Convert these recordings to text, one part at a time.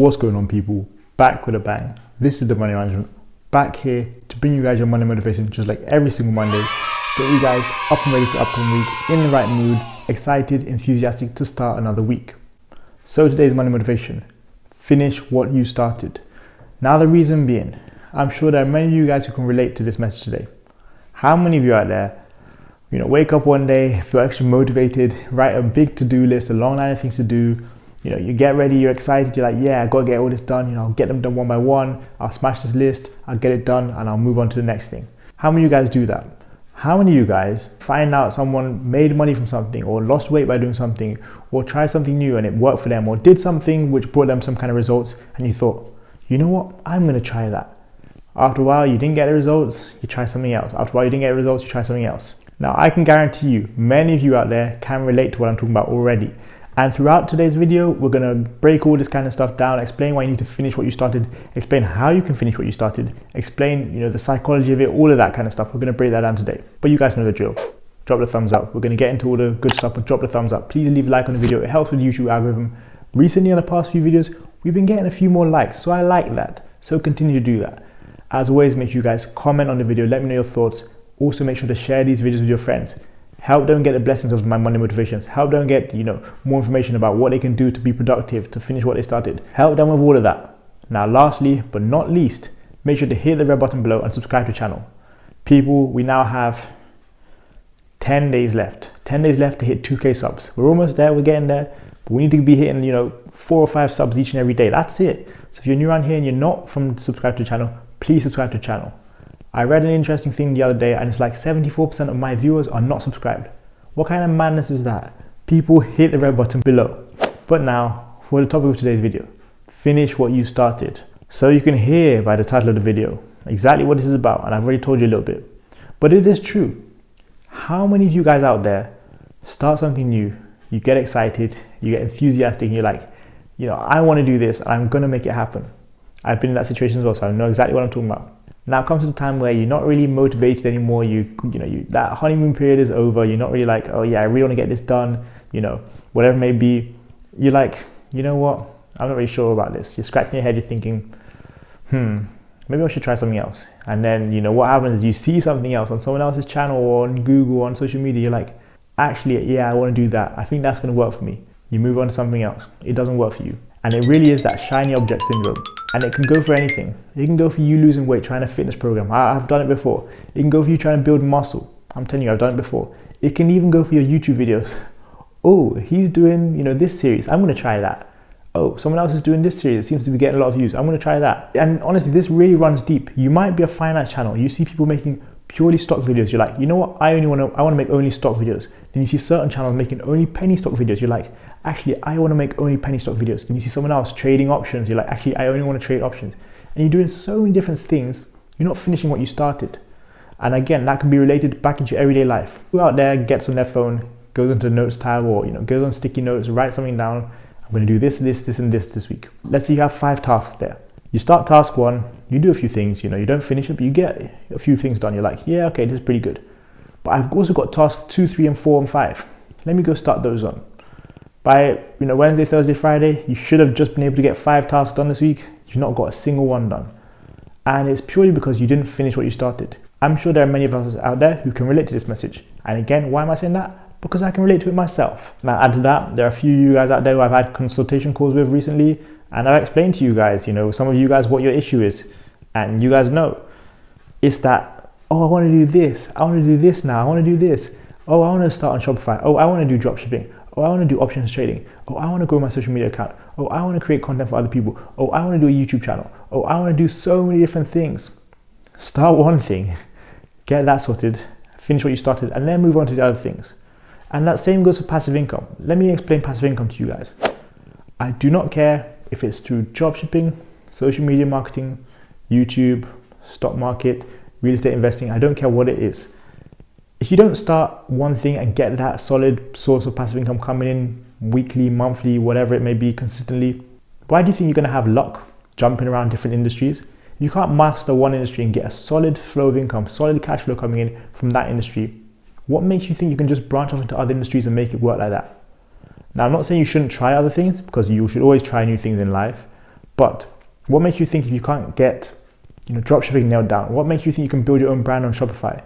What's going on, people? Back with a bang. This is the Money Management, back here to bring you guys your money motivation just like every single Monday. Get you guys up and ready for the upcoming week, in the right mood, excited, enthusiastic to start another week. So today's money motivation: finish what you started. Now the reason being, I'm sure there are many of you guys who can relate to this message today. How many of you out there, wake up one day, feel extra motivated, write a big to-do list, a long line of things to do. You get ready, you're excited, you're like, yeah, I gotta get all this done, I'll get them done one by one, I'll smash this list, I'll get it done, and I'll move on to the next thing. How many of you guys do that? How many of you guys find out someone made money from something, or lost weight by doing something, or tried something new and it worked for them, or did something which brought them some kind of results, and you thought, you know what, I'm gonna try that. After a while, you didn't get the results, you try something else. After a while, you didn't get the results, you try something else. Now, I can guarantee you, many of you out there can relate to what I'm talking about already. And throughout today's video, we're gonna break all this kind of stuff down, explain why you need to finish what you started, explain how you can finish what you started, explain, the psychology of it, all of that kind of stuff. We're gonna break that down today. But you guys know the drill. Drop the thumbs up. We're gonna get into all the good stuff, but drop the thumbs up. Please leave a like on the video. It helps with the YouTube algorithm. Recently, on the past few videos, we've been getting a few more likes, so I like that. So continue to do that. As always, make sure you guys comment on the video. Let me know your thoughts. Also, make sure to share these videos with your friends. Help them get the blessings of my money motivations. Help them get, more information about what they can do to be productive, to finish what they started. Help them with all of that. Now, lastly, but not least, make sure to hit the red button below and subscribe to the channel. People, we now have 10 days left. 10 days left to hit 2K subs. We're almost there, we're getting there. But we need to be hitting, 4 or 5 subs each and every day. That's it. So if you're new around here and you're not subscribed to the channel, please subscribe to the channel. I read an interesting thing the other day, and it's like 74% of my viewers are not subscribed. What kind of madness is that? People, hit the red button below. But now, for the topic of today's video, finish what you started. So you can hear by the title of the video exactly what this is about, and I've already told you a little bit. But it is true. How many of you guys out there start something new, you get excited, you get enthusiastic, and you're like, I want to do this, and I'm going to make it happen. I've been in that situation as well, so I know exactly what I'm talking about. Now comes the time where you're not really motivated anymore. That honeymoon period is over. You're not really like, oh yeah, I really want to get this done. Whatever it may be. You're like, you know what? I'm not really sure about this. You're scratching your head. You're thinking, maybe I should try something else. And then what happens is you see something else on someone else's channel or on Google or on social media. You're like, actually, yeah, I want to do that. I think that's going to work for me. You move on to something else. It doesn't work for you. And it really is that shiny object syndrome. And it can go for anything. It can go for you losing weight, trying a fitness program. I've done it before. It can go for you trying to build muscle. I'm telling you, I've done it before. It can even go for your YouTube videos. Oh, he's doing, this series. I'm going to try that. Oh, someone else is doing this series. It seems to be getting a lot of views. I'm going to try that. And honestly, this really runs deep. You might be a finance channel. You see people making purely stock videos. You're like, you know what? I want to make only stock videos. Then you see certain channels making only penny stock videos. You're like, actually, I want to make only penny stock videos. Then you see someone else trading options. You're like, actually, I only want to trade options. And you're doing so many different things. You're not finishing what you started. And again, that can be related back into your everyday life. Who out there gets on their phone, goes into the notes tab, or goes on sticky notes, writes something down. I'm going to do this, and this week. Let's say you have 5 tasks there. You start task 1, you do a few things, you don't finish it, but you get a few things done. You're like, yeah, okay, this is pretty good. But I've also got tasks 2, 3, and 4, and 5. Let me go start those on. By Wednesday, Thursday, Friday, you should have just been able to get 5 tasks done this week. You've not got a single one done. And it's purely because you didn't finish what you started. I'm sure there are many of us out there who can relate to this message. And again, why am I saying that? Because I can relate to it myself. Now add to that, there are a few of you guys out there who I've had consultation calls with recently, and I've explained to you guys, some of you guys what your issue is. And you guys know, it's that, oh, I want to do this. I want to do this now. I want to do this. Oh, I want to start on Shopify. Oh, I want to do drop shipping. Oh, I want to do options trading. Oh, I want to grow my social media account. Oh, I want to create content for other people. Oh, I want to do a YouTube channel. Oh, I want to do so many different things. Start one thing, get that sorted, finish what you started, and then move on to the other things. And that same goes for passive income. Let me explain passive income to you guys. I do not care if it's through job shipping, social media marketing, YouTube, stock market, real estate investing. I don't care what it is. If you don't start one thing and get that solid source of passive income coming in weekly, monthly, whatever it may be, consistently, why do you think you're going to have luck jumping around different industries? If you can't master one industry and get a solid flow of income, solid cash flow coming in from that industry, what makes you think you can just branch off into other industries and make it work like that? Now, I'm not saying you shouldn't try other things, because you should always try new things in life, But what makes you think if you can't get dropshipping nailed down? What makes you think you can build your own brand on Shopify?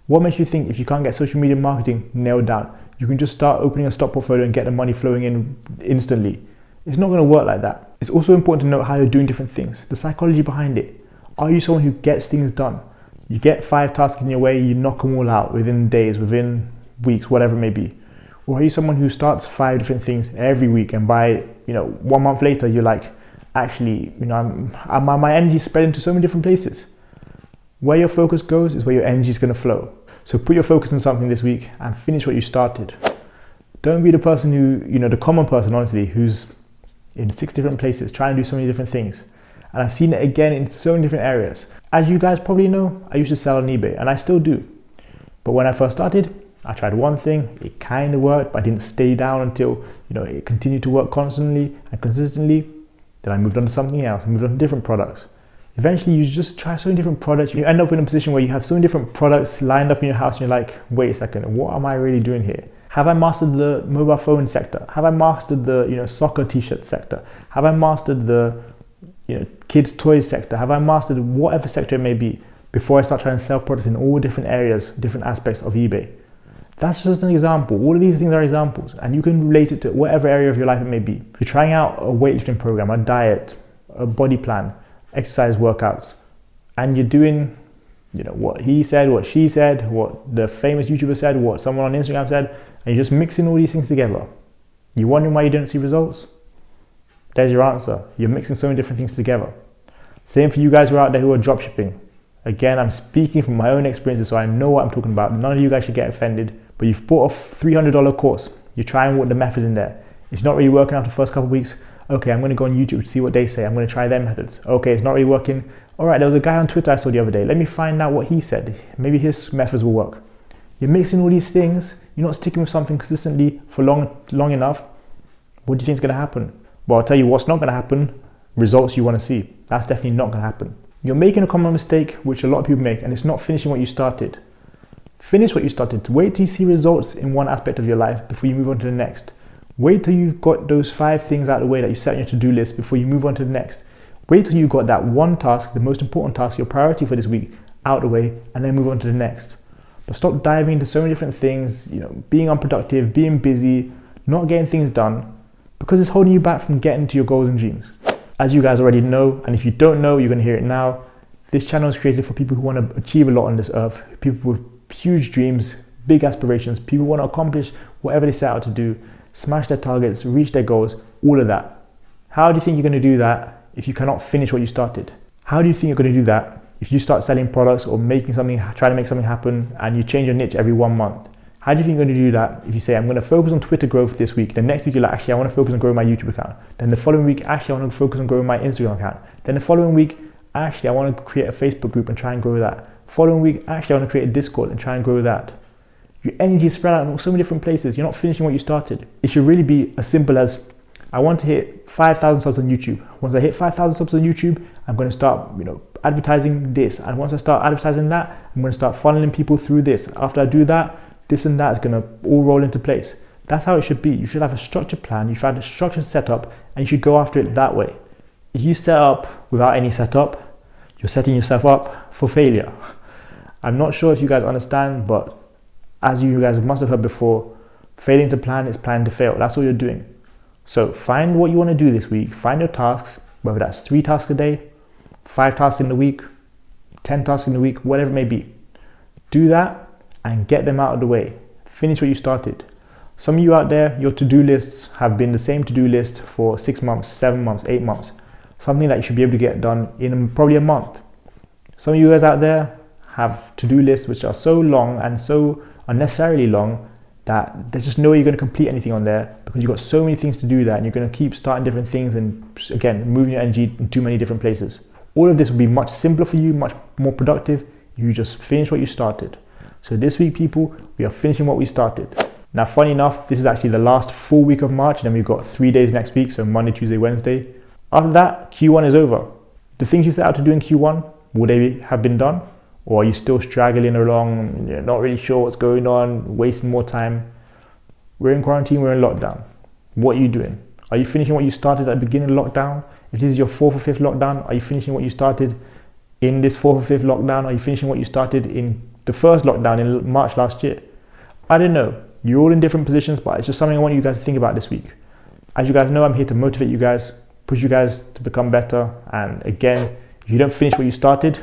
What makes you think if you can't get social media marketing nailed down, you can just start opening a stock portfolio and get the money flowing in instantly? It's not going to work like that. It's also important to note how you're doing different things, the psychology behind it. Are you someone who gets things done? You get 5 tasks in your way, you knock them all out within days, within weeks, whatever it may be. Or are you someone who starts 5 different things every week and by 1 month later you're like, actually, my energy is spread into so many different places. Where your focus goes is where your energy is going to flow. So put your focus on something this week and finish what you started. Don't be the person who, the common person, honestly, who's in 6 different places trying to do so many different things. And I've seen it again in so many different areas. As you guys probably know, I used to sell on eBay, and I still do. But when I first started, I tried one thing, it kind of worked, but I didn't stay down until, it continued to work constantly and consistently. Then I moved on to something else, I moved on to different products. Eventually, you just try so many different products. You end up in a position where you have so many different products lined up in your house, and you're like, wait a second, what am I really doing here? Have I mastered the mobile phone sector? Have I mastered the soccer t-shirt sector? Have I mastered the kids toys sector? Have I mastered whatever sector it may be before I start trying to sell products in all different areas, different aspects of eBay? That's just an example. All of these things are examples, and you can relate it to whatever area of your life it may be. If you're trying out a weightlifting program, a diet, a body plan, exercise workouts, and you're doing what he said, what she said, what the famous YouTuber said, what someone on Instagram said, and you're just mixing all these things together. You're wondering why you don't see results? There's your answer. You're mixing so many different things together. Same for you guys who are out there who are dropshipping. Again, I'm speaking from my own experiences, so I know what I'm talking about. None of you guys should get offended, but you've bought a $300 course. You're trying what the methods in there. It's not really working after the first couple of weeks. Okay, I'm going to go on YouTube to see what they say. I'm going to try their methods. Okay, it's not really working. All right, there was a guy on Twitter I saw the other day. Let me find out what he said. Maybe his methods will work. You're mixing all these things. You're not sticking with something consistently for long enough. What do you think is going to happen? Well, I'll tell you what's not going to happen. Results you want to see. That's definitely not going to happen. You're making a common mistake, which a lot of people make, and it's not finishing what you started. Finish what you started. Wait till you see results in one aspect of your life before you move on to the next. Wait till you've got those 5 things out of the way that you set on your to-do list before you move on to the next. Wait till you've got that one task, the most important task, your priority for this week, out of the way, and then move on to the next. But stop diving into so many different things, being unproductive, being busy, not getting things done, because it's holding you back from getting to your goals and dreams. As you guys already know, and if you don't know, you're going to hear it now, this channel is created for people who want to achieve a lot on this earth, people with huge dreams, big aspirations, people who want to accomplish whatever they set out to do, smash their targets, reach their goals, all of that. How do you think you're going to do that if you cannot finish what you started? How do you think you're going to do that if you start selling products or trying to make something happen and you change your niche every 1 month? How do you think you're going to do that if you say, I'm going to focus on Twitter growth this week, then next week you're like, actually I want to focus on growing my YouTube account. Then the following week, actually I want to focus on growing my Instagram account. Then the following week, actually I want to create a Facebook group and try and grow that. Following week, actually I want to create a Discord and try and grow that. Your energy is spread out in so many different places. You're not finishing what you started. It should really be as simple as, I want to hit 5,000 subs on YouTube. Once I hit 5,000 subs on YouTube, I'm going to start, advertising this. And once I start advertising that, I'm going to start funneling people through this. After I do that, this and that is going to all roll into place. That's how it should be. You should have a structured plan. You should have a structured setup, and you should go after it that way. If you set up without any setup, you're setting yourself up for failure. I'm not sure if you guys understand, but as you guys must have heard before, failing to plan is planning to fail. That's what you're doing. So find what you want to do this week. Find your tasks, whether that's 3 tasks a day, 5 tasks in the week, 10 tasks in the week, whatever it may be. Do that and get them out of the way. Finish what you started. Some of you out there, your to-do lists have been the same to-do list for 6 months, 7 months, 8 months. Something that you should be able to get done in probably a month. Some of you guys out there have to-do lists which are so long and so unnecessarily long that there's just no way you're going to complete anything on there because you've got so many things to do that, and you're going to keep starting different things and again moving your energy in too many different places. All of this will be much simpler for you, much more productive if you just finish what you started. So this week, people, we are finishing what we started. Now, funny enough, this is actually the last full week of March, and then we've got 3 days next week, so Monday, Tuesday, Wednesday. After that, Q1 is over. The things you set out to do in Q1, will they have been done? Or are you still straggling along, you're not really sure what's going on, wasting more time? We're in quarantine, we're in lockdown. What are you doing? Are you finishing what you started at the beginning of lockdown? If this is your 4th or 5th lockdown, are you finishing what you started in this 4th or 5th lockdown? Are you finishing what you started in the first lockdown in March last year? I don't know. You're all in different positions, but it's just something I want you guys to think about this week. As you guys know, I'm here to motivate you guys, push you guys to become better. And again, if you don't finish what you started,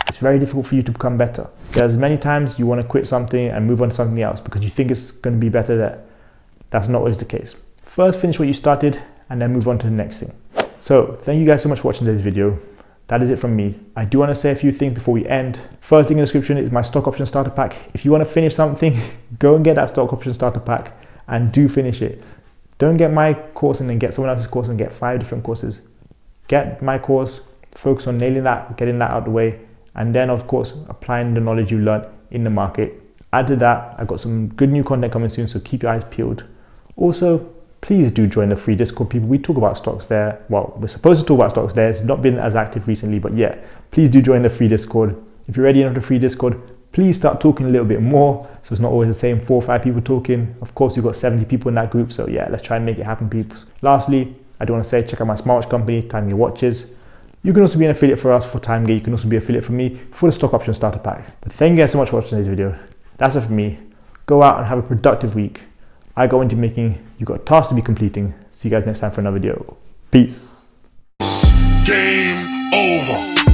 it's very difficult for you to become better. There's many times you want to quit something and move on to something else because you think it's going to be better there. That's not always the case. First, finish what you started and then move on to the next thing. So thank you guys so much for watching today's video. That is it from me. I do want to say a few things before we end. First thing in the description is my stock option starter pack. If you want to finish something, go and get that stock option starter pack and do finish it. Don't get my course and then get someone else's course and get 5 different courses. Get my course, focus on nailing that, getting that out of the way, and then of course applying the knowledge you learned in the market. Add to that, I've got some good new content coming soon, so keep your eyes peeled. Also, please do join the free Discord, people. We talk about stocks there. Well, we're supposed to talk about stocks there. It's not been as active recently, but yeah, please do join the free Discord. If you're already in the free Discord, please start talking a little bit more, so it's not always the same 4 or 5 people talking. Of course, we've got 70 people in that group, so yeah, let's try and make it happen, people. Lastly, I do want to say, check out my smartwatch company, Time Your Watches. You can also be an affiliate for us for TimeGate. You can also be an affiliate for me for the stock option starter pack. But thank you guys so much for watching this video. That's it for me. Go out and have a productive week. I go into making, you've got tasks to be completing. See you guys next time for another video. Peace. Game over.